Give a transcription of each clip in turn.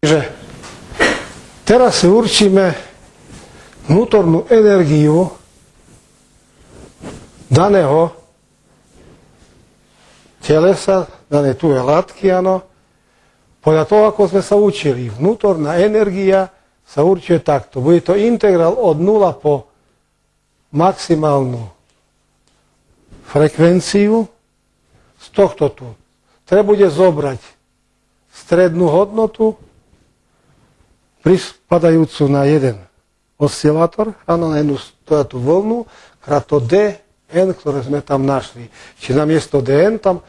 Takže teraz si určíme vnútornú energiu daného telesa, danej tuhej látky, áno. Podľa toho, ako sme sa učili, vnútorná energia sa určuje takto. Bude to integrál od 0 po maximálnu frekvenciu z tohto tu. Treba bude zobrať strednú hodnotu, prispadajúcu na jeden oscilátor, áno, na jednu tú vlnu, krát to dn, ktoré sme tam našli. Čiže namiesto dn tam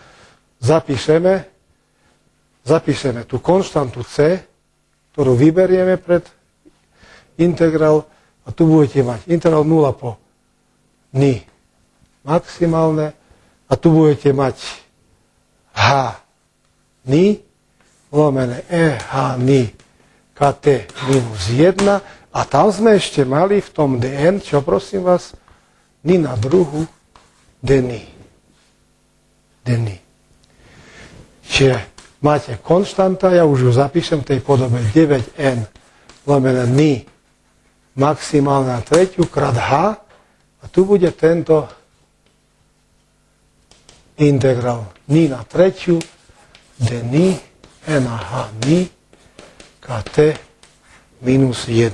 zapíšeme tú konštantu c, ktorú vyberieme pred integrál, a tu budete mať integrál 0 po ni maximálne, a tu budete mať h ni lomené e h ni kt minus 1, a tam sme ešte mali v tom dn, čo prosím vás, ni na druhu dni. Čiže máte konštanta, ja už ju zapíšem v tej podobe 9n lomené ni maximálne na tretiu krát h, a tu bude tento integrál ni na tretiu dni n a h ni kt minus 1.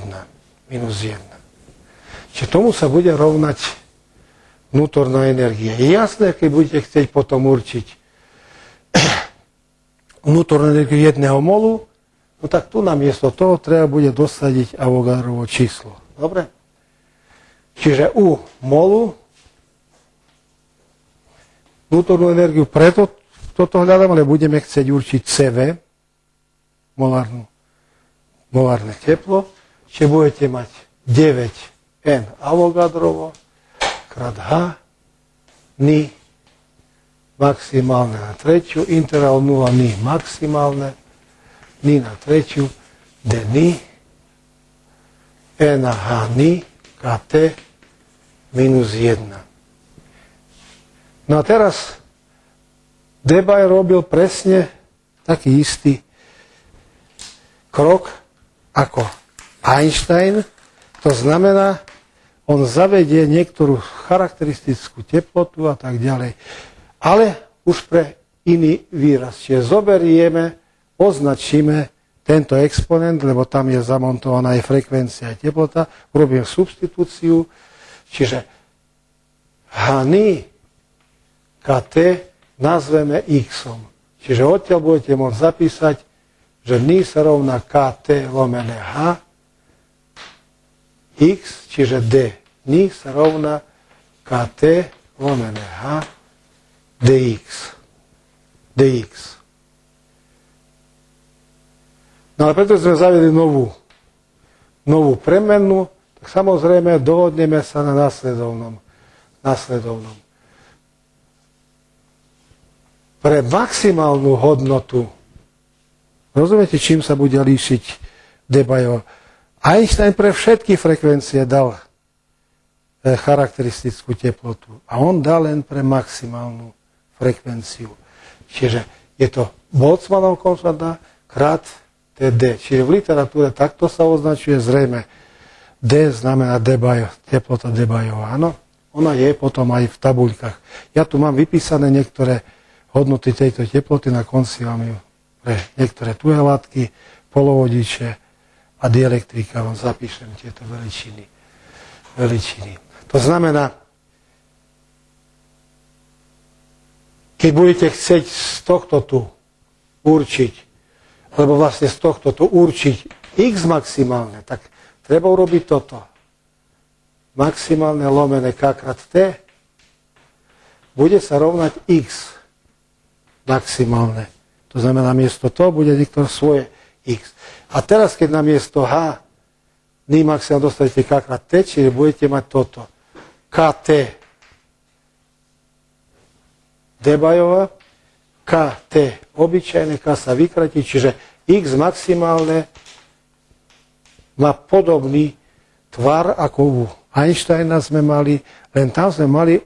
Čiže tomu sa bude rovnať vnútorná energia. Je jasné, keď budete chcieť potom určiť vnútornú energiu 1 molu, no tak tu namiesto toho treba bude dosadiť Avogadrovo číslo. Dobre? Čiže u molu vnútornú energiu preto toto hľadám, ale budeme chcieť určiť CV, molárne teplo, čiže budete mať 9n Avogadrovo krát h ni maximálne na tretiu, integrál 0 ni maximálne, ni na tretiu, d ni, e na h ni, kt minus 1. No a teraz Debye robil presne taký istý krok ako Einstein, to znamená, on zavedie niektorú charakteristickú teplotu a tak ďalej, ale už pre iný výraz. Čiže zoberieme, označíme tento exponent, lebo tam je zamontovaná aj frekvencia, aj teplota, urobíme substitúciu, čiže h ni kt nazveme x-om. Čiže odtiaľ budete môcť zapísať, že ni sa rovná kt lomené h, x, čiže d. Ni sa rovná kt lomené h dx. No ale preto sme zaviedli novú premenu, tak samozrejme dohodneme sa na nasledovnom. Pre maximálnu hodnotu, rozumiete, čím sa bude líšiť Debye? Einstein pre všetky frekvencie dal charakteristickú teplotu a on dal len pre maximálnu frekvenciu. Čiže je to Boltzmannov konštanta krát Td. Čiže v literatúre takto sa označuje, zrejme D znamená Debye, teplota Debyová. Áno, ona je potom aj v tabuľkách. Ja tu mám vypísané niektoré hodnoty tejto teploty, na konci vám ju pre niektoré tuhé látky, polovodiče a dielektrika vám zapíšem tieto veličiny. To znamená, keď budete chcieť z tohto tu určiť, alebo vlastne z tohto tu určiť x maximálne, tak treba urobiť toto. Maximálne lomené k krát t bude sa rovnať x maximálne. To znamená, namiesto toho bude niektoré svoje x. A teraz, keď namiesto h ni maximálne dostanete k krát t, čiže budete mať toto. kt Debyová, kt obyčajné, k sa vykratí, čiže x maximálne má podobný tvar, ako u Einsteina sme mali, len tam sme mali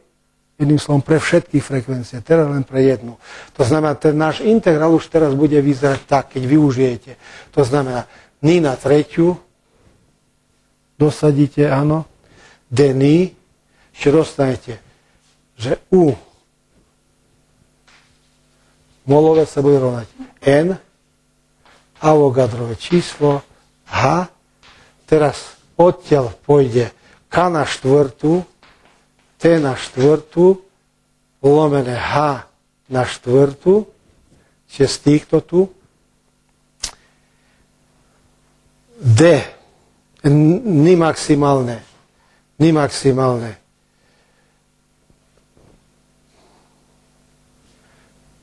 Jedným slovom pre všetky frekvencie, teraz len pre jednu. To znamená, ten náš integrál už teraz bude vyzerať tak, keď využijete. To znamená, ni na tretiu, dosadíte, áno, d ni, čiže dostanete, že u molové sa bude rovnať n, Avogadrové číslo, h, teraz odtiaľ pôjde k na štvrtú, t na štvrtú, lomené h na štvrtú, čiže z týchto tu, d, ni maximálne,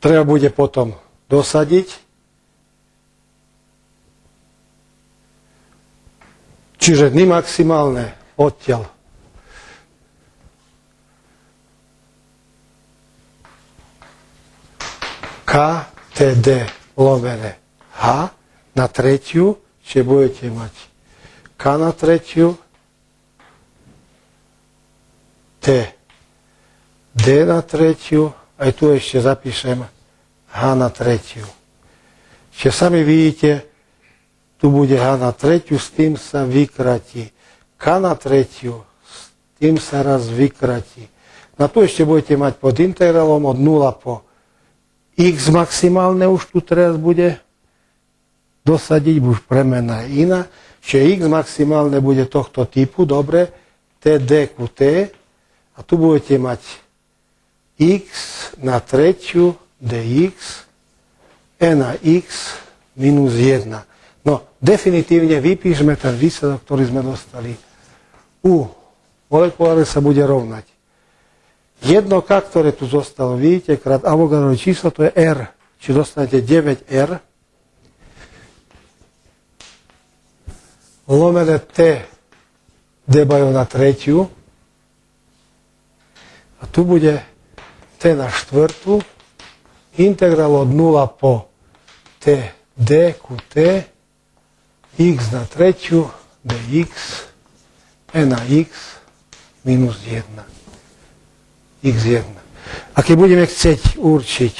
treba bude potom dosadiť, čiže ni maximálne odtiaľ k, t, d, lomené h na tretiu, čiže budete mať k na tretiu, t, d na tretiu, aj tu ešte zapíšem h na tretiu. Čiže sami vidíte, tu bude h na tretiu, s tým sa vykratí. K na tretiu, s tým sa raz vykratí. No tu ešte budete mať pod integrálom od 0 po x maximálne už tu teraz bude dosadiť, už premena je iná. Čiže x maximálne bude tohto typu, dobre, td ku t, a tu budete mať x na tretiu dx e na x minus 1. No, definitívne vypíšme ten výsledok, ktorý sme dostali. U molekuláre sa bude rovnať 1K, ktoré tu zostalo, vidíte, krát Avogadrovo číslo, to je R. Čiže dostanete 9R lomené T debajov na tretiu a tu bude T na štvrtú, integrál od 0 po T D ku T, x na tretiu, dx, e na x minus 1. x1. A keď budeme chcieť určiť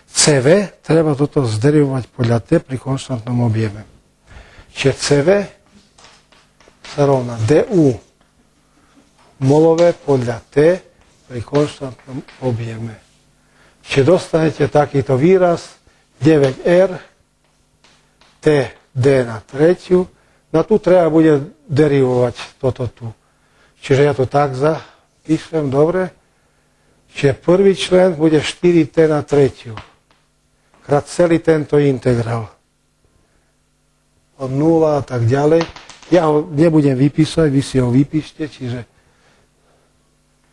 CV, treba toto zderivovať podľa T pri konštantnom objeme. Čiže CV sa rovná du molové podľa T pri konštantnom objeme. Čiže dostanete takýto výraz 9R T D na tretiu. No tu treba bude derivovať toto tu. Čiže ja to tak zapíšem, dobre? Čiže prvý člen bude 4T na tretiu. Krát celý tento integrál. Od 0 a tak ďalej. Ja ho nebudem vypísať, vy si ho vypíšte, čiže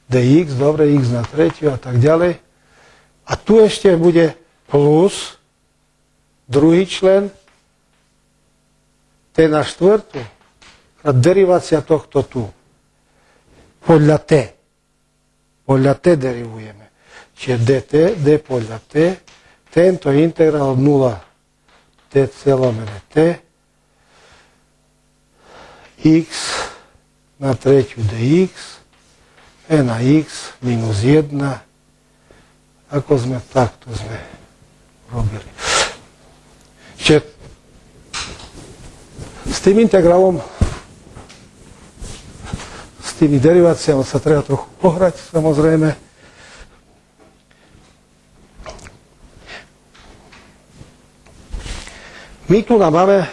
dx, dobre, x na tretiu a tak ďalej. A tu ešte bude plus druhý člen T na štvrtú. Krát derivácia tohto tu. Podľa T. Podľa T derivujeme. Čiže dt, d podľa T. Tento integrál od 0 tc lomené T. X na tretiu dx. E na x minus 1. Ako sme, takto sme robili. Čiže s tým integrálom, s tými deriváciami sa treba trochu pohrať, samozrejme. My tu máme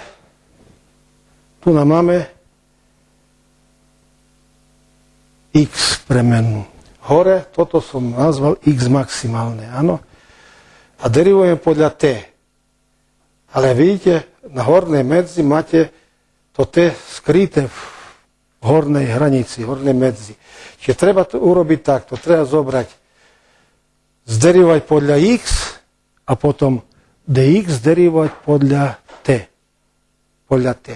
x premenu. Hore, toto som nazval x maximálne, áno. A derivujeme podľa t. Ale vidíte, na hornej medzi máte to t skryté v hornej hranici, hornej medzi. Čiže treba to urobiť takto. Treba zobrať, zderivovať podľa x a potom dx derivovať podľa t. Podľa t.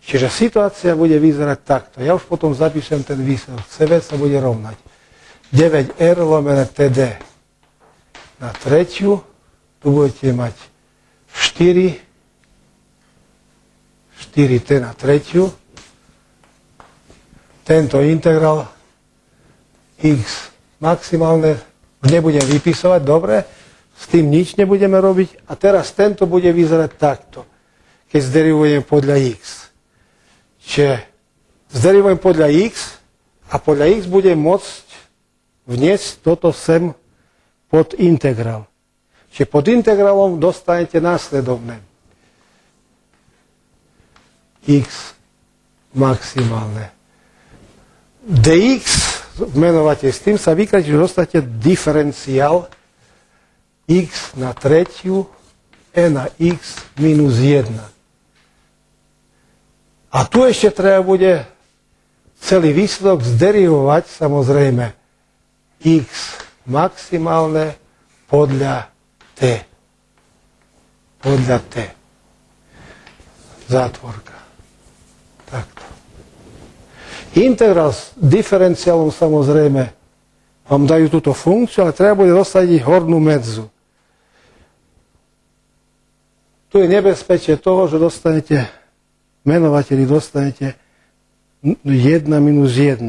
Čiže situácia bude vyzerať takto. Ja už potom zapíšem ten výsledok. CV sa bude rovnať 9R lomené TD na tretiu. Tu budete mať 4T na tretiu. Tento integrál x maximálne nebudem vypisovať, dobre, s tým nič nebudeme robiť. A teraz tento bude vyzerať takto, keď zderivujem podľa x. Čiže zderivujem podľa x a podľa x budem môcť vniesť toto sem pod integrál. Čiže pod integrálom dostanete následovné. X maximálne. Dx menovate s tým sa vykratí, že dostanete diferenciál x na tretiu e na x minus 1. A tu ešte treba bude celý výsledok zderivovať samozrejme x maximálne podľa t. Podľa t. Zátvorka. Takto. Integrál s diferenciálom samozrejme vám dajú túto funkciu, ale treba bude dosadiť hornú medzu. Tu je nebezpečie toho, že dostanete, menovateli dostanete 1 minus 1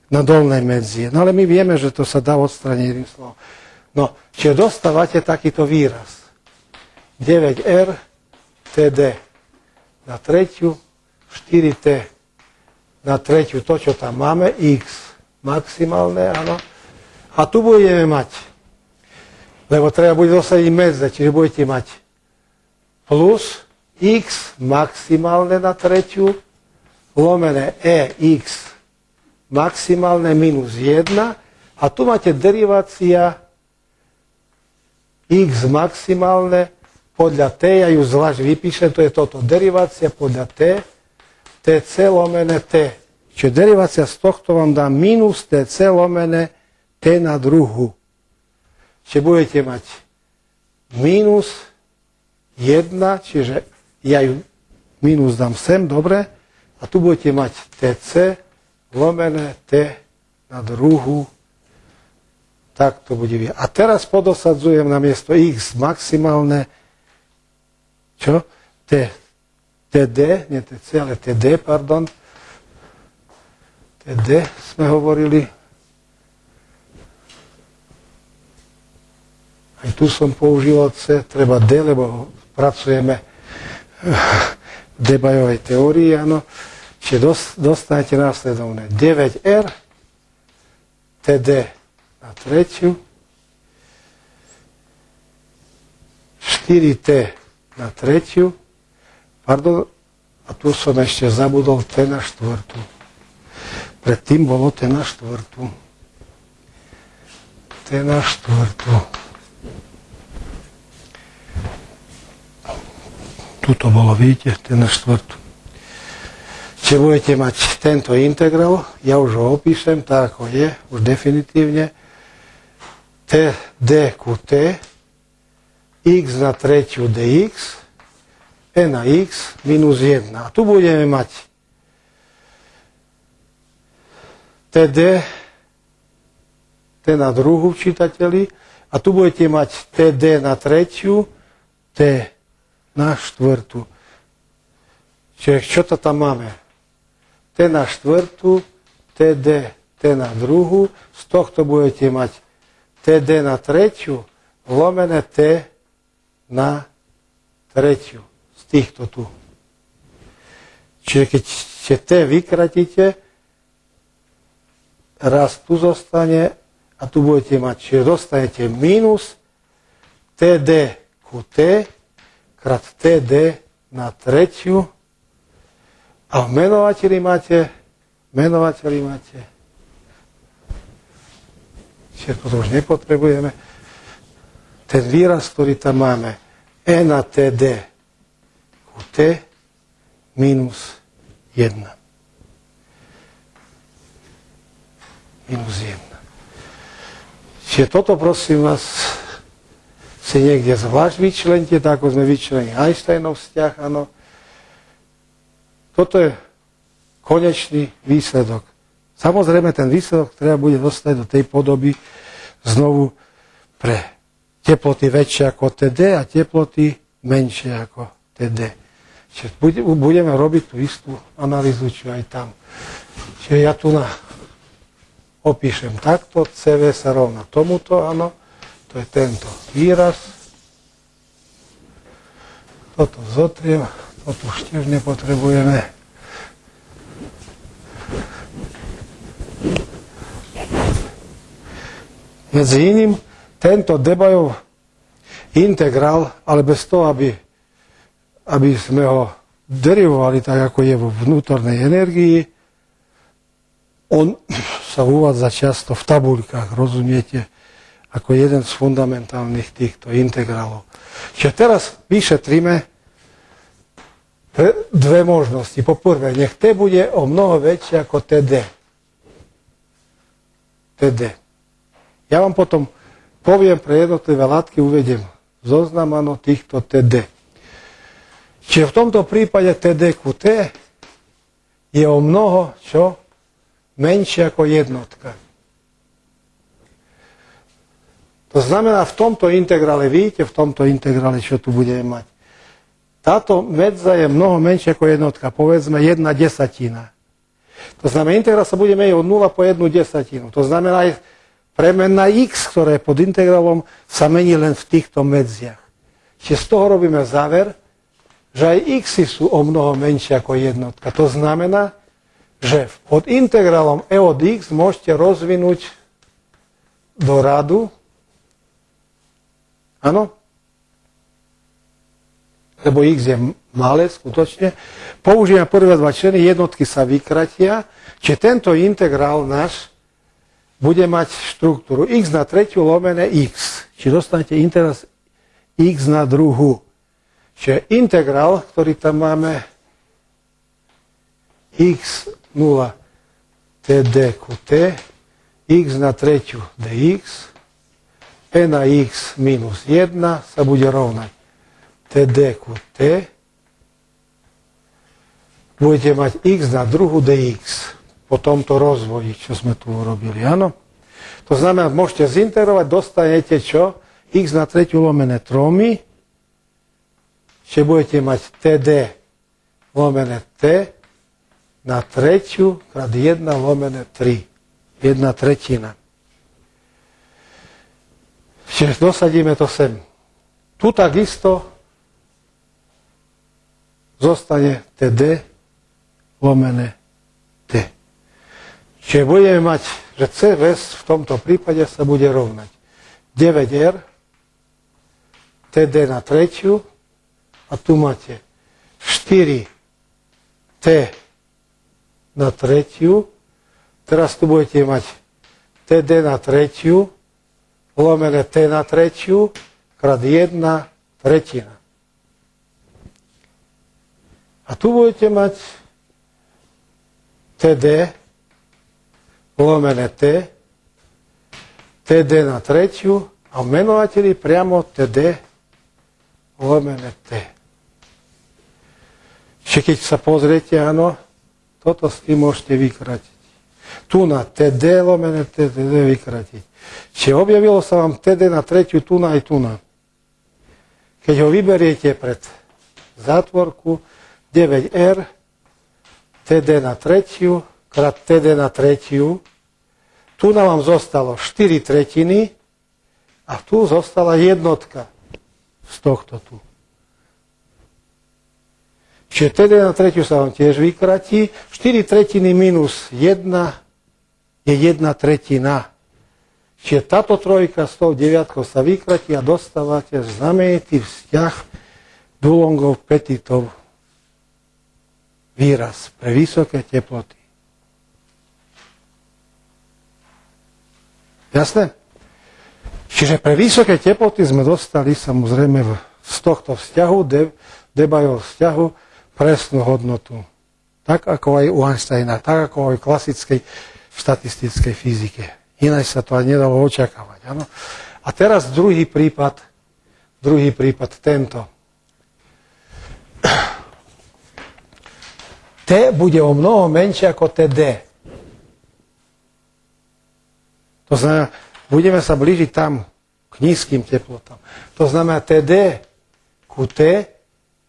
na dolnej medzi. No ale my vieme, že to sa dá odstrániť jedným slovom. No, čiže dostávate takýto výraz. 9r td na tretiu, 4t na tretiu, to, čo tam máme, x maximálne, áno. A tu budeme mať, lebo treba bude dosadiť medze, čiže budete mať plus x maximálne na tretiu, lomené x maximálne minus 1 a tu máte derivácia x maximálne podľa t, ja ju zvlášť vypíšem, to je toto, derivácia podľa t, tc lomené t. Čiže derivácia z tohto vám dá minus tc lomené t na druhu. Čiže budete mať minus 1, čiže ja ju minus dám sem, dobre, a tu budete mať tc lomené t na druhu. Tak to bude vyjať. A teraz podosadzujem na miesto x maximálne, čo? TD, nie TC, ale TD, pardon. TD sme hovorili. Aj tu som používal C, treba D, lebo pracujeme v Debajovej teórii, áno. Čiže dostanete následovné 9R, TD na tretiu, 4T na tretiu, pardon, a tu som ešte zabudol T na štvrtú. Predtým bolo T na štvrtú. T na štvrtú. Tuto bolo, vidíte, T na štvrtú. Čiže budete mať tento integral, ja už ho opíšem, tak ako je, už definitívne. d ku t, x na tretiu dx, e na x minus 1. A tu budeme mať td, t na druhú čítateli, a tu budete mať td na tretiu, t na štvrtú. Čiže čo to tam máme? T na štvrtú, td, t na druhú, z tohto budete mať td na tretiu, lomené t na tretiu. Z týchto tu. Čiže keď t vykratíte, raz tu zostane a tu budete mať, čiže dostanete minus td ku t krát td na tretiu a v menovateli máte, čiže to už nepotrebujeme, ten výraz, ktorý tam máme, e na td ku t minus 1. Minus 1. Čiže toto, prosím vás, si niekde zvlášť vyčlente, tak ako sme vyčlenili Einsteinov vzťah, áno. Toto je konečný výsledok. Samozrejme, ten výsledok treba bude dostať do tej podoby znovu pre teploty väčšie ako TD a teploty menšie ako TD. Čiže budeme robiť tú istú analýzu, čo aj tam. Čiže ja tu opíšem takto, CV sa rovná tomuto, áno, to je tento výraz. Toto zotriem, to tu už tiež nepotrebujeme. Medzi iným, tento Debajov integrál, ale bez toho, aby sme ho derivovali tak, ako je vo vnútornej energii, on sa uvádza často v tabuľkách, rozumiete, ako jeden z fundamentálnych týchto integrálov. Čiže teraz vyšetríme dve možnosti. Po prvé, nech T bude o mnoho väčšie ako TD. TD. Ja vám potom poviem pre jednotlivé látky, uvediem zoznam týchto TD. Čiže v tomto prípade TD ku T je o mnoho, čo? Menšie ako jednotka. To znamená, v tomto integrále, vidíte, v tomto integrále, čo tu budeme mať. Táto medza je mnoho menšia ako jednotka, povedzme 1/10. To znamená, integrál sa bude meniť od 0 po 1/10. To znamená, aj premenná x, ktorá je pod integrálom, sa mení len v týchto medziach. Čiže z toho robíme záver, že aj x sú o mnoho menšie ako jednotka. To znamená, že pod integrálom e od x môžete rozvinúť do radu, áno, lebo x je malé, skutočne, použijeme prvé dva členy, jednotky sa vykratia, čiže tento integrál náš bude mať štruktúru x na tretiu lomené x, čiže dostanete integrál x na druhú. Čiže integrál, ktorý tam máme, x0 td ku t, x na tretiu dx, e na x minus 1 sa bude rovnať td ku t, budete mať x na druhú dx po tomto rozvoji, čo sme tu urobili, áno? To znamená, môžete zintegrovať, dostanete čo? X na tretiu lomené 3, čiže budete mať td lomené t na tretiu krát 1 lomené 3. 1/3. Čiže dosadíme to sem. Tu takisto zostane td lomené t. Čiže budeme mať, že Cves v tomto prípade sa bude rovnať 9R td na tretiu a tu máte 4t na tretiu. Teraz tu budete mať td na tretiu lomené t na tretiu krát 1/3. A tu budete mať td lomené t, td na tretiu a v menovateli priamo td lomené t. Čiže keď sa pozriete, áno, toto s tým môžete vykratiť. Tu na td lomené t, td vykratiť. Čiže objavilo sa vám td na tretiu tu na aj tu na. Keď ho vyberiete pred zátvorku, 9R td na tretiu krát td na tretiu, tu nám vám zostalo 4/3 a tu zostala jednotka z tohto tu. Čiže td na tretiu sa vám tiež vykratí. 4/3 minus 1 je 1/3. Čiže táto trojka s tou deviatkou sa vykratí a dostávate znamenitý vzťah Dulongov Petitov výraz pre vysoké teploty. Jasné? Čiže pre vysoké teploty sme dostali samozrejme z tohto vzťahu, Debajovho vzťahu, presnú hodnotu. Tak ako aj u Einsteina, tak ako aj v klasickej štatistickej fyzike. Ináč sa to aj nedalo očakávať. Áno? A teraz druhý prípad tento. T bude o mnoho menšie ako TD. To znamená, budeme sa blížiť tam k nízkym teplotám. To znamená, TD ku T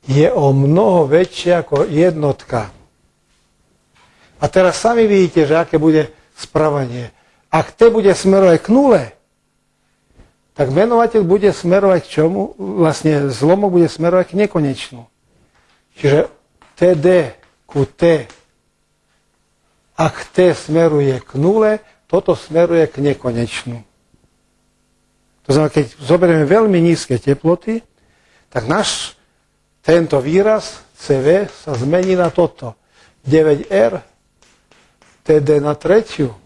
je o mnoho väčšie ako jednotka. A teraz sami vidíte, že aké bude správanie. Ak T bude smerovať k nule, tak menovateľ bude smerovať k čomu? Vlastne zlomok bude smerovať k nekonečnu. Čiže TD ku T, ak T smeruje k nule, toto smeruje k nekonečnu. To znamená, keď zoberieme veľmi nízke teploty, tak tento výraz CV sa zmení na toto. 9R, TD na tretiu.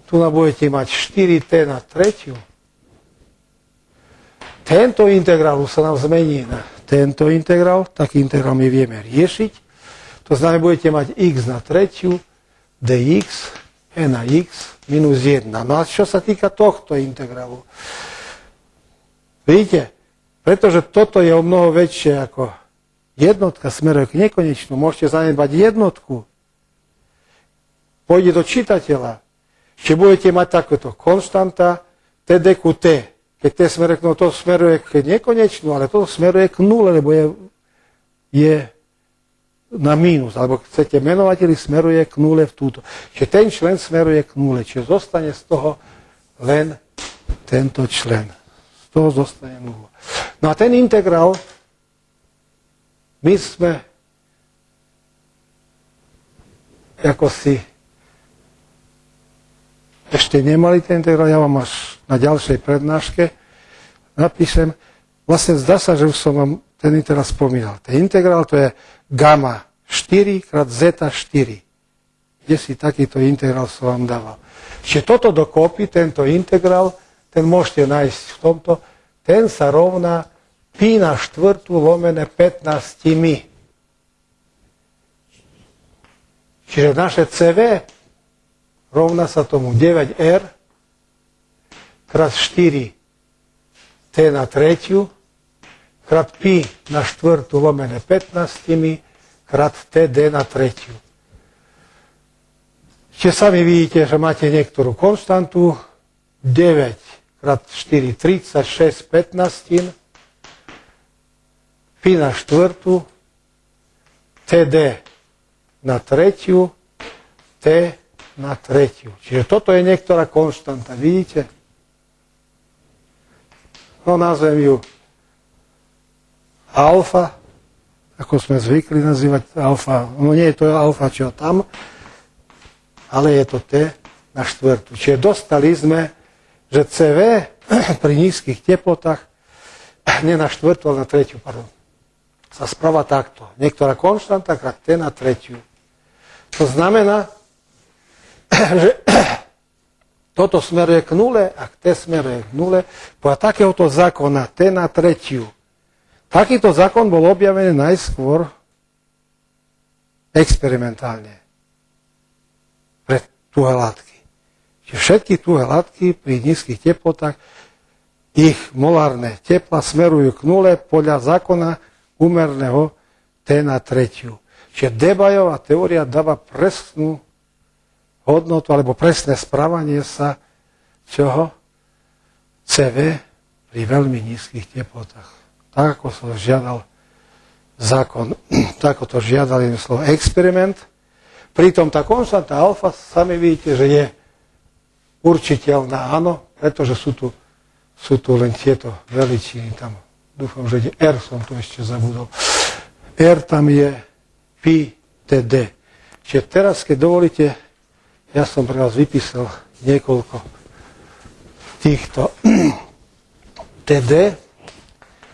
Tu budete mať 4T na tretiu. Tento integrál sa nám zmení na tento integrál. Taký integrál my vieme riešiť. To znamená, budete mať x na tretiu, dx, e na x minus 1. No a čo sa týka tohto integrálu? Vidíte? Pretože toto je o mnoho väčšie ako jednotka smeruje k nekonečnu. Môžete zanedbať jednotku. Pôjde do čitateľa. Čiže budete mať takéto konštanta TD ku T. Keď T smeruje k nule, to smeruje k nekonečnú, ale to smeruje k nule, lebo je na mínus. Alebo chcete menovateľi, smeruje k nule v túto. Čiže ten člen smeruje k nule. Čiže zostane z toho len tento člen. Z toho zostane nula. No a ten integrál my sme ako si ešte nemali ten integrál, ja vám až na ďalšej prednáške napíšem. Vlastne zdá sa, že už som vám ten integrál spomínal. Ten integrál to je gamma 4 krát zeta 4. Kde si takýto integrál som vám dával. Čiže toto dokopy, tento integrál, ten môžete nájsť v tomto, ten sa rovná pi na štvrtú lomené 15. Čiže naše CV rovná sa tomu 9R krát 4 T na tretiu krát pi na štvrtú lomené 15 krát TD na tretiu. Čiže sami vidíte, že máte niektorú konštantu 9 krát 4 36 15 pi na štvrtú TD na tretiu T na tretiu. Čiže toto je niektorá konštanta, vidíte? No nazvem ju alfa, ako sme zvykli nazývať alfa. No nie je to alfa, čo tam, ale je to T na štvrtú. Čiže dostali sme, že CV pri nízkych teplotách, nie na štvrtú, ale na tretiu, pardon, sa správa takto. Niektorá konštanta krát T na tretiu. To znamená, že toto smeruje k nule, ak T smeruje k nule, podľa takéhoto zákona T na tretiu. Takýto zákon bol objavený najskôr experimentálne pre tuhé látky. Čiže všetky tuhé látky pri nízkych teplotách, ich molárne tepla smerujú k nule podľa zákona úmerného T na tretiu. Čiže Debajová teória dáva presnú hodnotu alebo presné správanie sa čoho? CV pri veľmi nízkych teplotách. Tak ako som žiadal zákon, tak ako to žiadal jedno slovo experiment. Pritom tá konštanta alfa, sami vidíte, že je určiteľná, áno, pretože sú tu len tieto veličiny. Tam dúfam, že R som tu ešte zabudol. R tam je pi TD. Čiže teraz, keď dovolíte, ja som pre vás vypísal niekoľko týchto TD,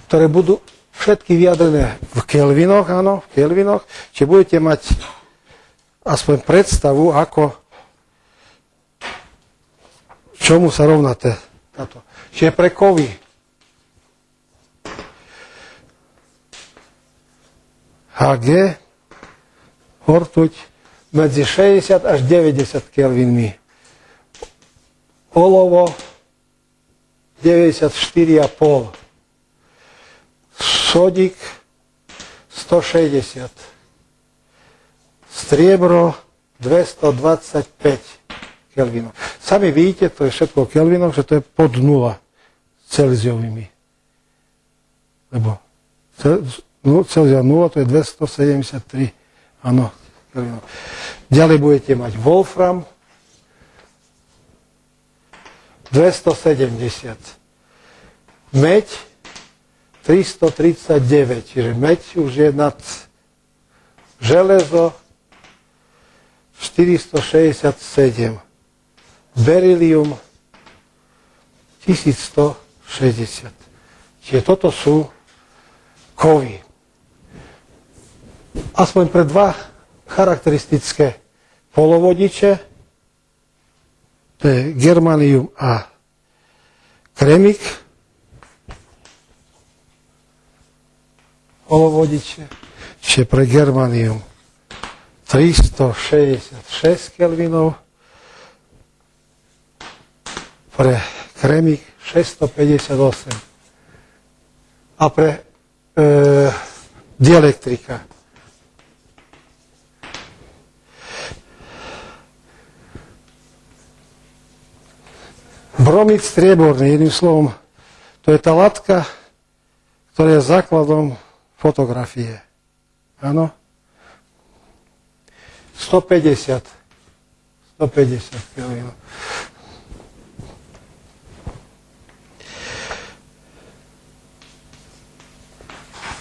ktoré budú všetky vyjadrené v kelvinoch, áno, v kelvinoch. Čiže budete mať aspoň predstavu, ako čomu sa rovná táto. Čiže pre kovy Hg ortuť medzi 60 až 90 kelvinmi. Olovo 94,5. Sodik 160. Striebro 225 kelvinov. Sami vidíte, to je všetko v kelvinoch, že to je pod 0 celziovými. Lebo Celzia 0 to je 273. Áno. Ďalej budete mať wolfram 270. Meď 339, čiže meď už je nad železo 467. Berilium 1160. Čiže toto sú kovy. Aspoň pre dva charakteristické polovodiče, to je germanium a kremik, polovodiče, čiže pre germanium 366 kelvinov, pre kremik 658 a pre dielektrika bromid strieborný, jedným slovom, to je tá latka, ktorá je základom fotografie. Áno? 150 kelvinov.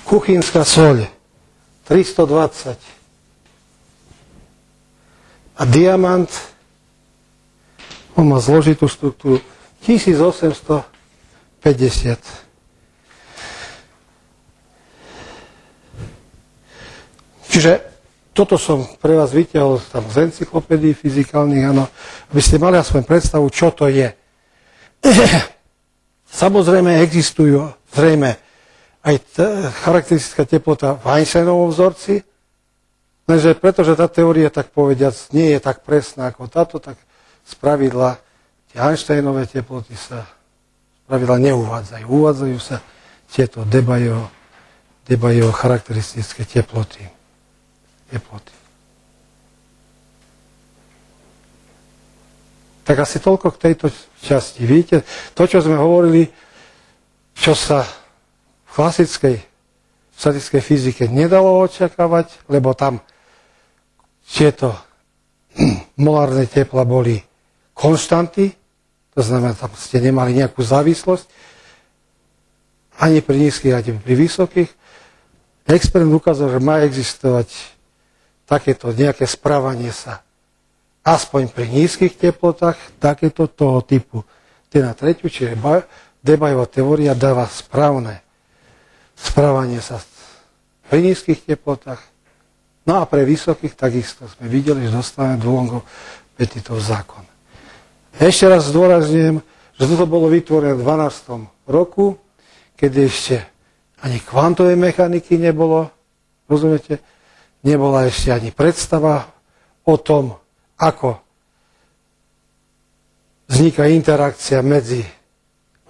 Kuchynská soľ 320 a diamant, on má zložitú struktúru 1850. Čiže toto som pre vás vytiahol tam z encyklopédií fyzikálnych, áno, aby ste mali aspoň predstavu, čo to je. Samozrejme existujú zrejme aj charakteristická teplota v Einsteinovom vzorci, lenže pretože tá teória, tak povediac, nie je tak presná ako táto, tak spravidla tie Einsteinové teploty sa spravidla neuvádzajú. Uvádzajú sa tieto Debayeho charakteristické teploty. Tak asi toľko k tejto časti. Vidíte, to, čo sme hovorili, čo sa v klasickej statickej fyzike nedalo očakávať, lebo tam tieto molárne tepla boli konštanty, to znamená, tam ste nemali nejakú závislosť, ani pri nízkych, ani pri vysokých. Experiment ukázal, že má existovať takéto nejaké správanie sa aspoň pri nízkych teplotách, takéto toho typu. Na tretiu, čiže Debayova teória dáva správne správanie sa pri nízkych teplotách. No a pre vysokých takisto sme videli, že dostávame Dulongov Petitov zákon. Ešte raz zdôrazňujem, že toto bolo vytvorené v 12. roku, kedy ešte ani kvantovej mechaniky nebolo, rozumiete? Nebola ešte ani predstava o tom, ako vzniká interakcia medzi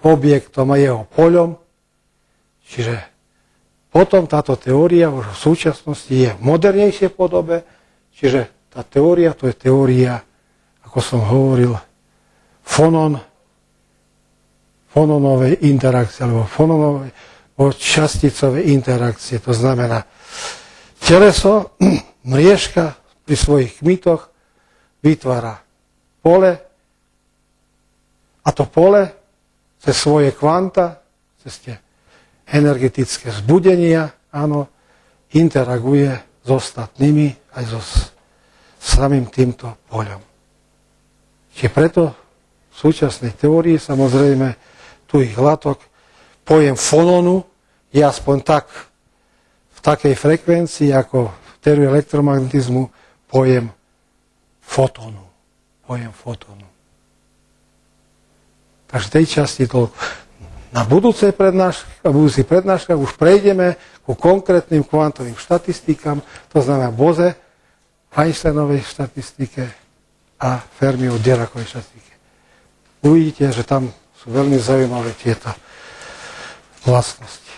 objektom a jeho poľom. Čiže potom táto teória už v súčasnosti je v modernejšej podobe, čiže tá teória, to je teória, ako som hovoril, fononovej interakcie, alebo fononovej časticovej interakcie. To znamená, teleso, mriežka pri svojich kmitoch vytvára pole a to pole cez svoje kvanta, cez tie energetické vzbudenia, áno, interaguje s ostatnými aj so samým týmto poľom. Čiže preto v súčasnej teórii, samozrejme, tu ich látok, pojem fonónu je aspoň tak v takej frekvencii, ako v teórii elektromagnetizmu pojem fotónu. Takže v tej časti toľko. Na budúcich prednáškach už prejdeme ku konkrétnym kvantovým štatistikám, to znamená Bose, Einsteinovej štatistike a Fermiov-Dirakovej štatistike. Uvidíte, že tam sú veľmi zaujímavé tieto vlastnosti.